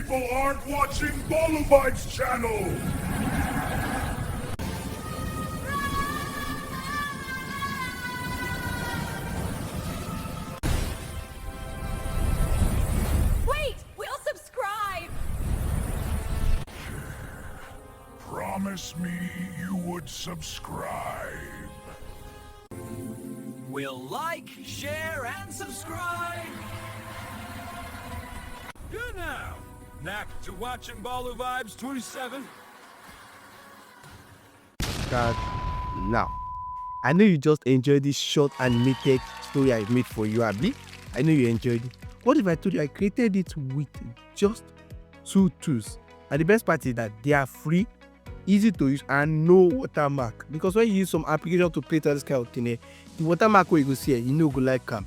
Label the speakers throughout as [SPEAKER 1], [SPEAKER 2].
[SPEAKER 1] people aren't watching Boluvide's channel!
[SPEAKER 2] Wait! We'll subscribe!
[SPEAKER 1] Promise me you would subscribe.
[SPEAKER 3] We'll like, share, and subscribe. Good now. Knack to watching Balu Vibes 27?
[SPEAKER 4] Start now. I know you just enjoyed this short animated story I made for you, Abby. I know you enjoyed it. What if I told you I created it with just 2 tools? And the best part is that they are free, easy to use, and no watermark. Because when you use some application to create all this kind of thing, the watermark where you go see it, you know go like them.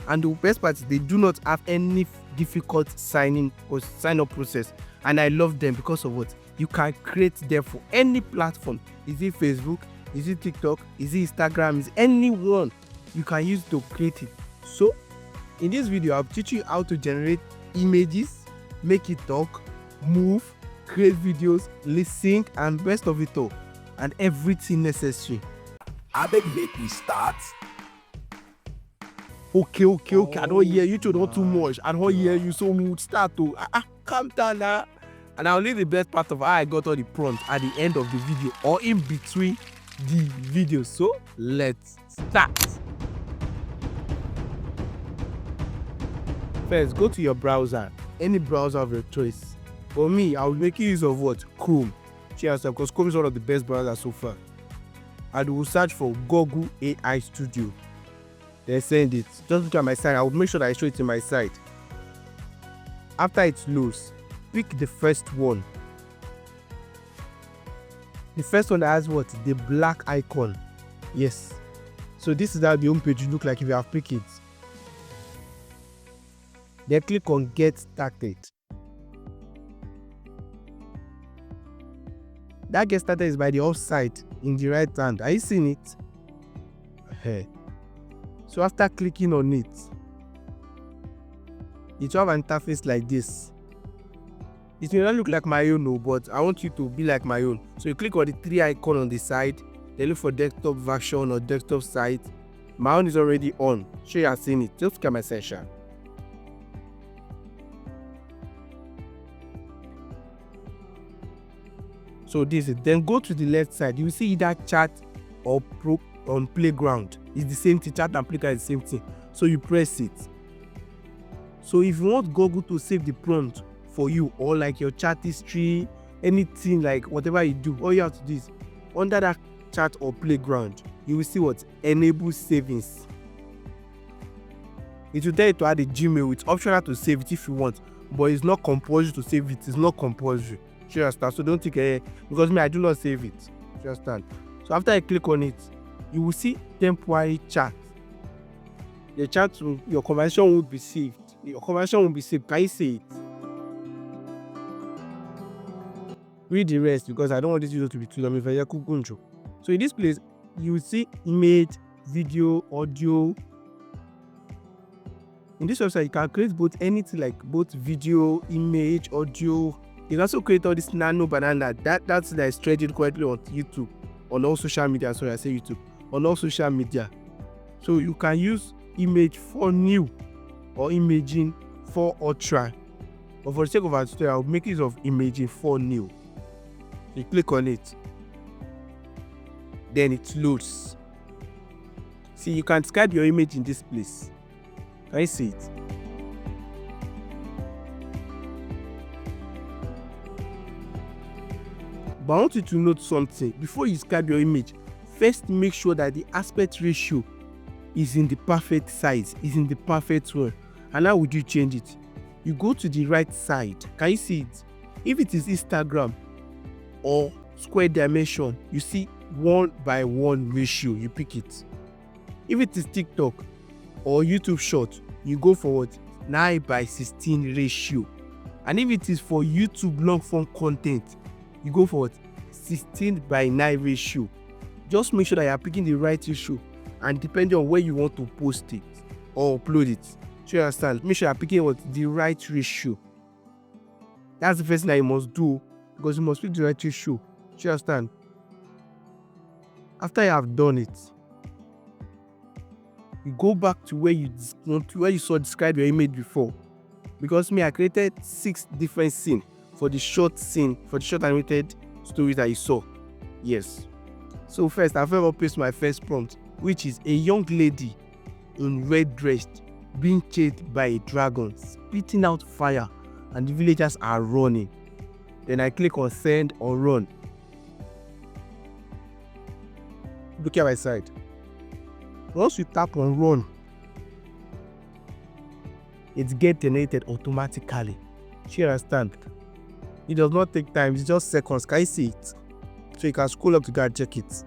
[SPEAKER 4] And the best part is they do not have any difficult sign up process. And I love them because of what? You can create them for any platform. Is it Facebook? Is it TikTok? Is it Instagram? Is anyone you can use to create it. So in this video, I'll teach you how to generate images, make it talk, move, create videos, lip sync, and best of it all, and everything necessary.
[SPEAKER 3] I beg make we start.
[SPEAKER 4] Okay. I don't hear you two not too much. I don't hear you, so we would start to calm down now. And I'll leave the best part of how I got all the prompts at the end of the video or in between the video. So let's start. First, go to your browser, any browser of your choice. For me, I will make use of what? Chrome. Cheers, because Chrome is one of the best browsers so far. And we'll search for Google AI Studio. Then send it. Just look at my site. I will make sure that I show it in my site. After it loads, pick the first one. The first one that has what? The black icon. Yes. So this is how the home page will look like if you have picked it. Then click on Get Started. That Get Started is by the offside in the right hand. Are you seeing it? So after clicking on it, it will have an interface like this. It may not look like my own, but I want you to be like my own. So you click on the 3 icon on the side, then look for desktop version or desktop site. My own is already on. Sure you are seeing it. Just look at my session. So this is, then go to the left side. You will see either chat or playground. It's the same thing. Chat and playground is the same thing. So you press it. So if you want Google to save the prompt for you, or like your chat history, anything like whatever you do, all you have to do is under that chat or playground, you will see what? Enable savings. It will tell you to add a Gmail. It's optional to save it if you want, but it's not compulsory to save it. It's not compulsory. You understand? So don't think because me, I do not save it. You understand? So after I click on it, you will see temporary chat. The chat, your conversation won't be saved. Your conversation won't be saved. Can you see it? Read the rest because I don't want this video to be too long. So in this place, you will see image, video, audio. In this website, you can create both anything like both video, image, audio. You can also create all this nano banana. That's like trending currently on YouTube, on all social media. Sorry, I say YouTube. On all social media. So you can use image for new or imaging for ultra. But for the sake of our tutorial, I'll make use of imaging for new. You click on it. Then it loads. See, you can scan your image in this place. Can you see it? But I want you to note something. Before you scan your image, first make sure that the aspect ratio is in the perfect size, is in the perfect one. And how would you change it? You go to the right side. Can you see it? If it is Instagram or square dimension, you see 1:1 ratio, you pick it. If it is TikTok or YouTube short, you go for what? 9:16 ratio. And if it is for YouTube long form content, you go for what? 16:9 ratio. Just make sure that you are picking the right ratio, and depending on where you want to post it or upload it. So you understand? Make sure you are picking what? The right ratio. That's the first thing that you must do, because you must pick the right show. Do you understand? After you have done it, you go back to where you saw describe your image before. Because me, I created 6 different scenes for the short animated stories that you saw. Yes. So first, I've ever paste my first prompt, which is a young lady in red dress being chased by a dragon, spitting out fire, and the villagers are running. Then I click on send or run. Look at my side. Once you tap on run, it gets generated automatically. Do you understand? It does not take time, it's just seconds. Can you see it? So you can scroll up to go and check it.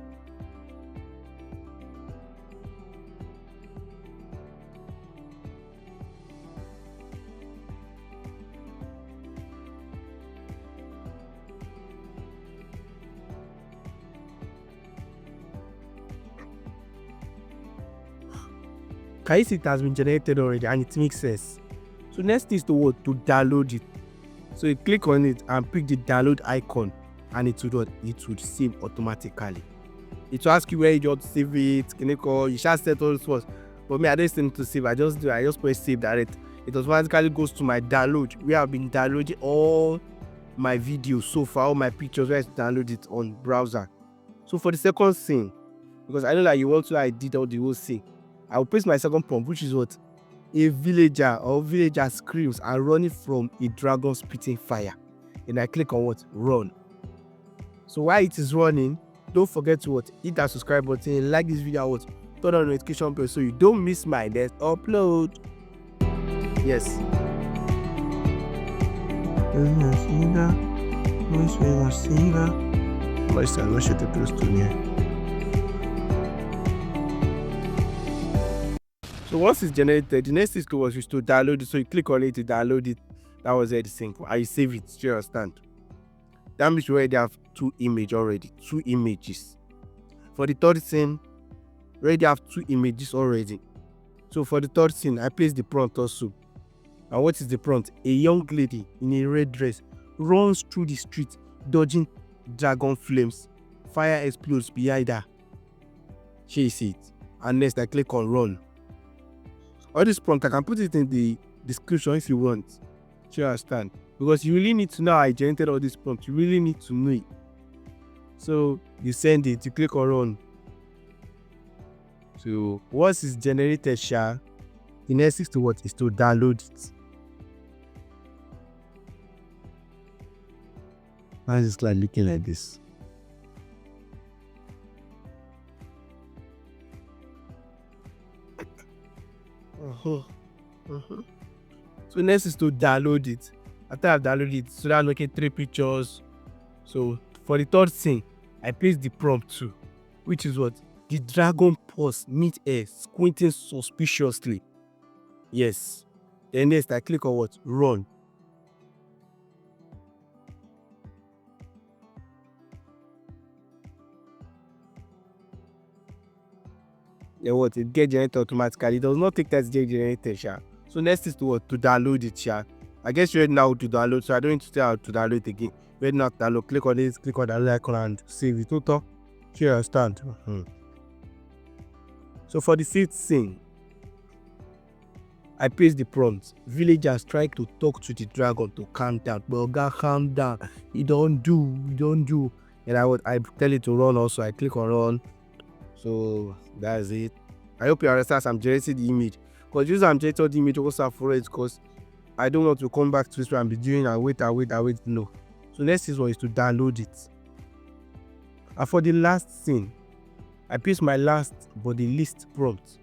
[SPEAKER 4] Can you see it has been generated already and it makes sense? So next is to download it. So you click on it and pick the download icon, and it would save automatically. It will ask you where you want to save it. You shall set all this was. But me, I don't need to save. I just press save direct. It automatically goes to my download, where I've been downloading all my videos so far, all my pictures, where I download it on browser. So for the second scene, because I know that you want to did all the whole scene, I will paste my second prompt, which is what? A villager or villager screams and running from a dragon spitting fire. And I click on what? Run. So while it is running, don't forget to hit that subscribe button, like this video, turn on notification bell so you don't miss my next upload. Yes. So once it's generated, the next is to download it. So you click on it to download it. That was very simple. And you save it. Do you understand? That means you already have 2 images already. 2 images. For the third scene, you already have 2 images already. So for the third scene, I placed the prompt also. And what is the prompt? A young lady in a red dress runs through the street, dodging dragon flames. Fire explodes behind her. She sees it. And next, I click on run. All this prompt, I can put it in the description if you want. Do you understand? Because you really need to know how I generated all this prompt. You really need to know it. So you send it, you click on run. So once it's generated, the next is to download it. Why is it like looking like this? So next is to download it. After I've downloaded it, so that's looking 3 pictures. So for the third scene, I placed the prompt too, which is what? The dragon paws mid-air, squinting suspiciously. Yes. Then next, I click on what? Run. Then what? It gets generated automatically. It does not take that to get generated, So next is to download it, I guess you're ready now to download, so I don't need to tell how to download it again. Ready now to download, click on this, click on that icon and save it. Do you understand? So for the 5th scene, I paste the prompt. Villagers try to talk to the dragon to calm down. But God, calm down. You don't do. And I tell it to run also. I click on run. So that's it. I hope you understand I'm generating the image. Because usually I'm generating the image also for it, because I don't want to come back to this where I'm be doing and wait. No. So next is to download it. And for the last scene, I paste my last but the least prompt,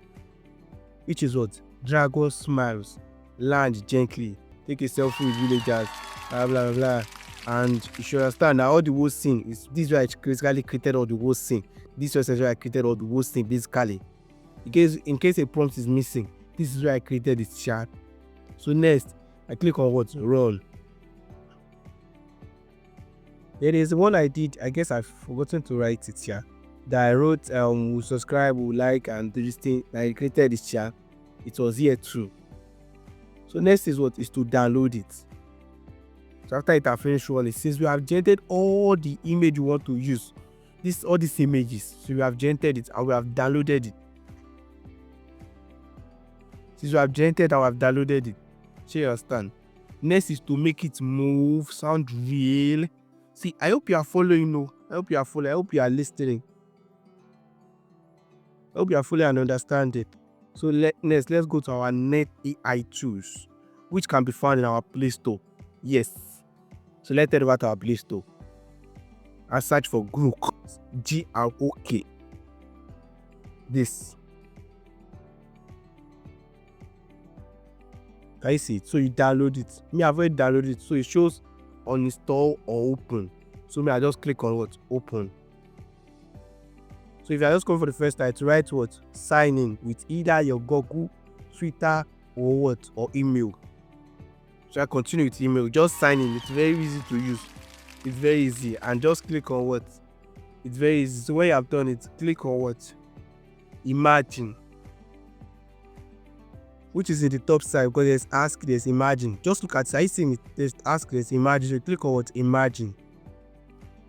[SPEAKER 4] which is what? Dragon smiles, land gently, take a selfie with villagers, blah blah blah. And you should understand now all the whole scene is this where I basically created all the whole scene. This was where I created all the whole scene basically. In case a prompt is missing, this is where I created this chart. So next, I click on what? Roll. There is one I did, I guess I've forgotten to write it here. That I wrote will subscribe, will like, and do this thing. I created this chart. It was here too. So next is to download it. So after it has finished running, since we have generated all the image we want to use, all these images, so we have generated it and we have downloaded it. Since we have generated and we have downloaded it, so you understand. Next is to make it move, sound real. See, I hope you are following. No, I hope you are following. I hope you are listening. I hope you are following and understand it. So next, let's go to our Net AI tools, which can be found in our Play Store. Yes. So let's head over to our Play Store and search for Grok, Grok. This. Can you see it? So you download it. Me, I've already downloaded it. So it shows uninstall or open. So me, I just click on what? Open. So if you are just coming for the first time, to write what? Sign in with either your Google, Twitter, or what? Or email. So I continue with email. Just sign in. It's very easy to use. It's very easy. And just click on what? It's very easy. So when you have done it, click on what? Imagine. Which is in the top side, because there's ask, there's imagine. Just look at it. I see it. There's ask, there's imagine. So click on what? Imagine.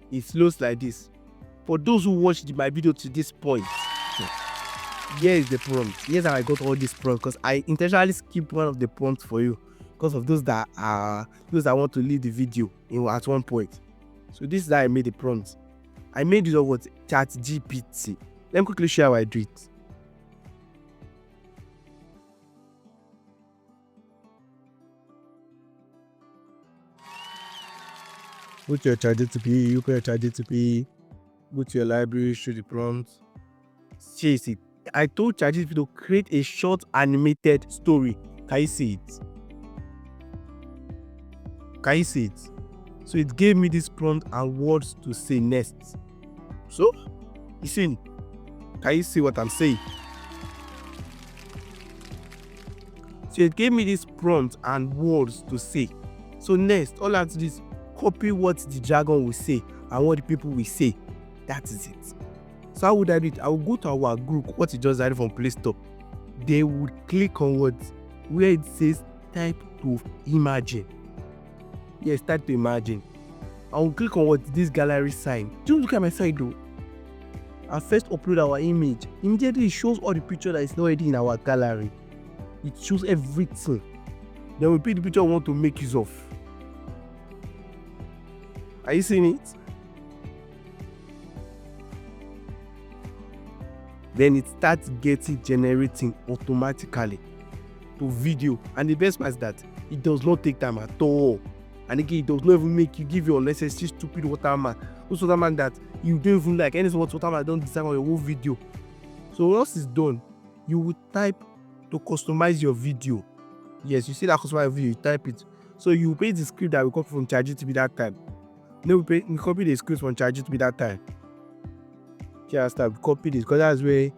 [SPEAKER 4] It flows like this. For those who watched my video to this point, here is the prompt. Here's how I got all these prompts, because I intentionally skipped one of the prompts for you because of those that want to leave the video at one point. So this is how I made the prompt. I made use of what? ChatGPT. Let me quickly share how I do it. Put your ChatGPT, you put your ChatGPT, go to your library, show the prompt. Chase it. I told ChatGPT to create a short animated story. Can you see it? Can you see it? So it gave me this prompt and words to say next. So, you see, can you see what I'm saying? So it gave me this prompt and words to say. So next, all I have to do is copy what the dragon will say and what the people will say. That is it. So how would I do it? I will go to our group, what it just added from Play Store. They would click on what? Where it says type to imagine. Yes, type to imagine. I will click on what? This gallery sign. Don't look at my side though. I first upload our image. Immediately it shows all the picture that is already in our gallery. It shows everything. Then we pick the picture we want to make use of. Are you seeing it? Then it starts generating automatically to video. And the best part is that it does not take time at all. And again, it does not even make you give your unnecessary stupid watermark. Those watermark that you don't even like. Any watermark don't design on your whole video. So once it's done, you will type to customize your video. Yes, you see that customize video, you type it. So you paste the script that we copied from ChatGPT that time. Then we copy the script from ChatGPT that time. Just copy this because that's where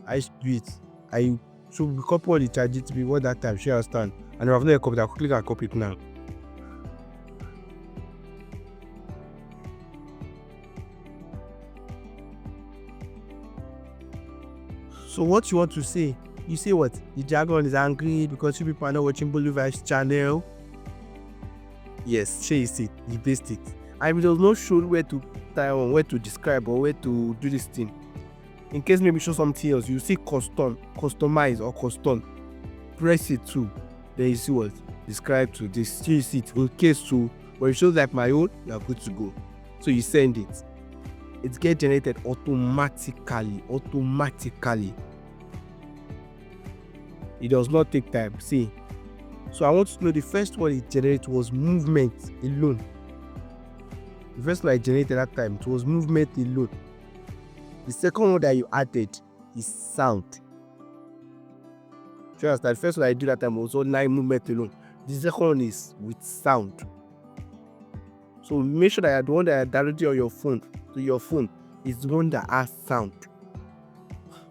[SPEAKER 4] I used to do it. So we copy all the ChatGPT what that time. Share understand. And if I've not copied, I'll click and copy it now. So what you want to say? You say what? The dragon is angry because you people are not watching Bolivar's channel. Yes, chase it. You paste it. And it does not show where to type on, where to describe or where to do this thing. In case maybe show something else, you see custom, customize or custom. Press it too. Then you see what? Describe to this. Chase it. In case to when it shows like my own, you are good to go. So you send it. It gets generated automatically. It does not take time. See. So I want to know the first one it generated was movement alone. The first one I generated that time, it was movement alone. The second one that you added is sound. Sure, the first one I did that time was online movement alone. The second one is with sound. So make sure that the one that directly on your phone to your phone is the one that has sound.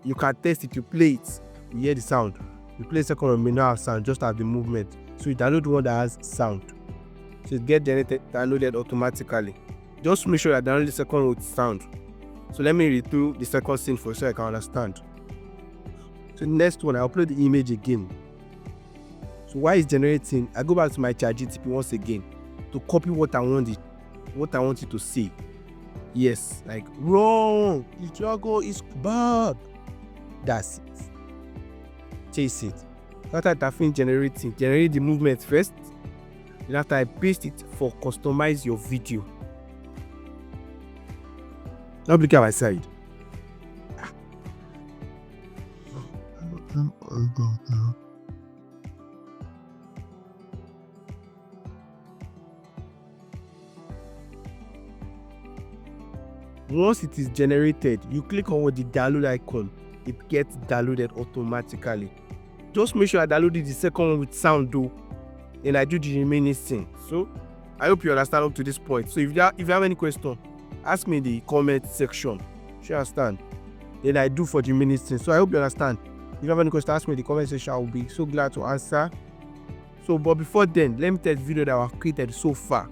[SPEAKER 4] You can test it, you play it, you hear the sound. You play the second one, may not have sound, just have the movement. So you download the one that has sound. So it gets downloaded automatically. Just make sure that download the second one with sound. So let me read through the second scene for so I can understand. So the next one, I upload the image again. So while it's generating, I go back to my ChatGPT once again. to copy what I want it to say. Yes, like wrong. The struggle is bad. That's it. Chase it. After I finish generate the movement first. Then after I paste it for customize your video. Now look at my side. Once it is generated, you click on the download icon. It gets downloaded automatically. Just make sure I downloaded the second one with sound though, and I do the remaining thing. So I hope you understand up to this point. So if you have any question, ask me in the comment section. You understand? Then I do for the remaining thing. So I hope you understand. If you have any question, ask me in the comment section. I will be so glad to answer. So, but before then, let me tell the video that I have created so far.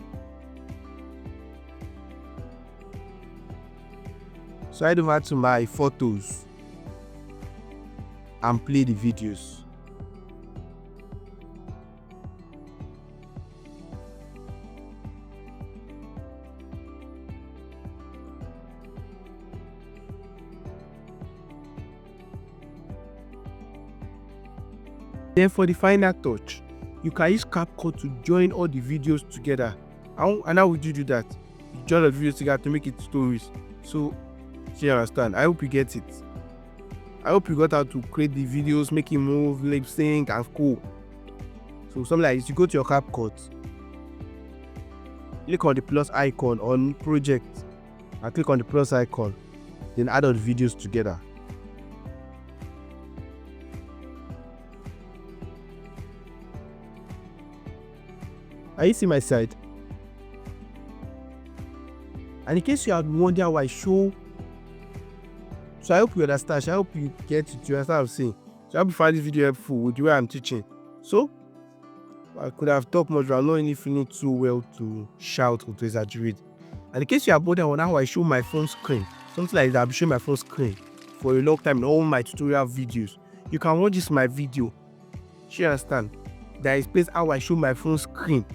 [SPEAKER 4] So I head over to my photos and play the videos. Then for the final touch, you can use CapCut to join all the videos together. And how would you do that? You join the videos together to make it stories. So you understand? I hope you get it. I hope you got how to create the videos, make it move, lip sync, and cool. So something like this, you go to your CapCut, click on the plus icon on project, and click on the plus icon, then add all the videos together. Are you see my side? And in case you had wondered why I show, so I hope you understand. I hope you get it. You understand what I'm saying? So I hope you find this video helpful with the way I'm teaching. So I could have talked much, but I'm not really feeling too well to shout or to exaggerate. And in case you are bothered on how I show my phone screen, something like that, I've been showing my phone screen for a long time in all my tutorial videos. You can watch this my video. You understand? That explains how I show my phone screen.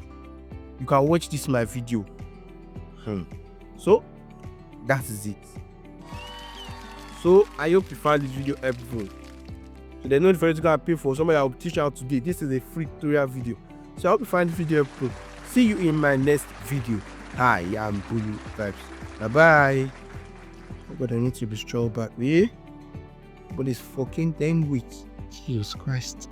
[SPEAKER 4] You can watch this my video. So that is it. So I hope you found this video helpful. So there's no difference you can pay for somebody I will teach you how to do. This is a free tutorial video. So I hope you find this video helpful. See you in my next video. Hi, I'm Bulu Vibes. Bye bye. But I need to be strong back there. But it's fucking damn weak. Jesus Christ.